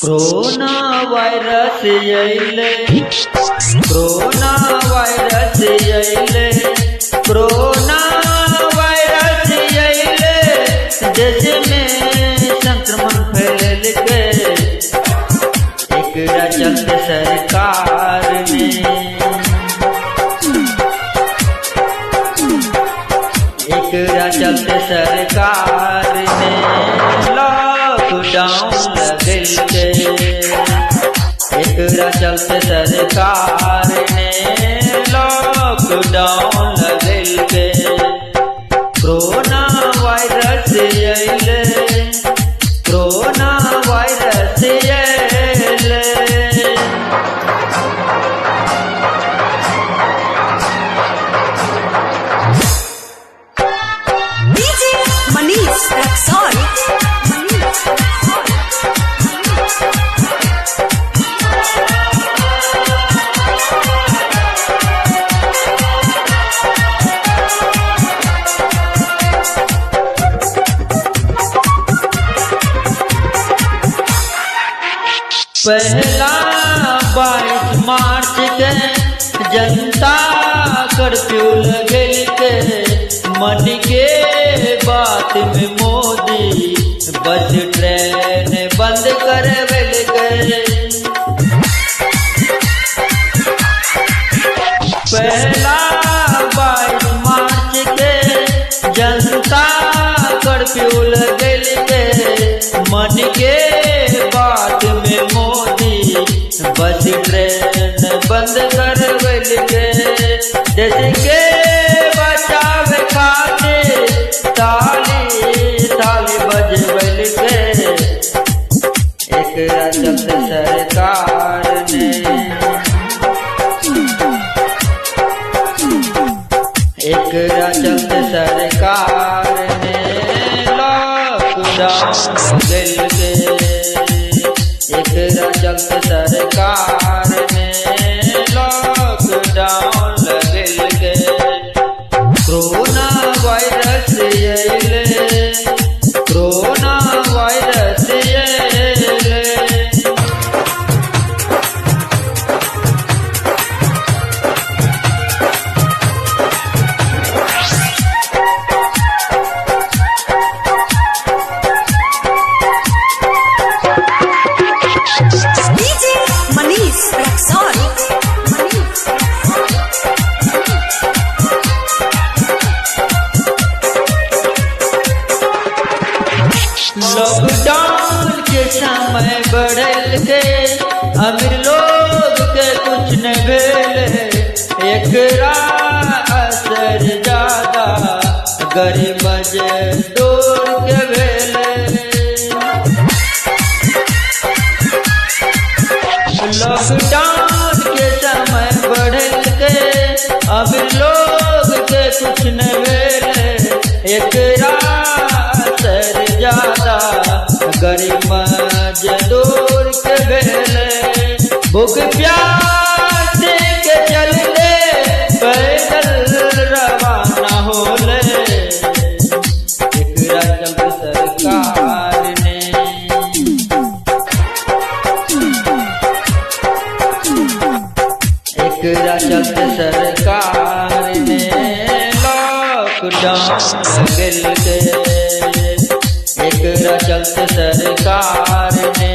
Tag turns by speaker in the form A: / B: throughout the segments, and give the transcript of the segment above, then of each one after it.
A: Corona virus अइले, corona virus अइले, corona virus अइले, देश में संक्रमण फैल के एकरा चलते सरकार ने एकरा चलते सरकार ने लॉकडाउन लगल के, एकरा चलते सरकार ने लॉकडाउन लगल के। कोरोना वायरस अइले, कोरोना वायरस अइले,
B: DJ Manish Raksol.
A: पहला 22 मार्च के जनता कर्फ्यू लगल के, मन के बात में मोदी बस ट्रेन बंद करवल के। पहला 22 मार्च के जनता कर्फ्यू लगल के, मन के बात में मोदी बस ट्रेन बंद करवल के। देश के बचाव खातिर ताली ताली बजवल के, एकरा चलते सरकार ने एकरा चलते सरकार ने लॉकडाउन लगल के, एकरा चलते सरकार ने लॉकडाउन लगल के। कोरोना वायरस अइले, कोरोना वायरस अइले,
B: DJ Manish Raksol.
A: लॉकडाउन के समय बढ़ल के, अमीर लोग के कुछ न भेल, एकरा असर ज्यादा गरीब मजदूर के भेल। लॉकडाउन के समय बढ़ल के, अमीर लोग के कुछ न भेल, एकरा असर ज्यादा गरीब मजदूर के भेल। भूख प्यास के चलते पैदल रवाना होले, एकरा चलते सरकार ने एकरा चलते सरकार ने लॉकडाउन लगल के, एकरा चलते सरकार ने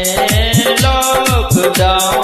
A: लॉकडाउन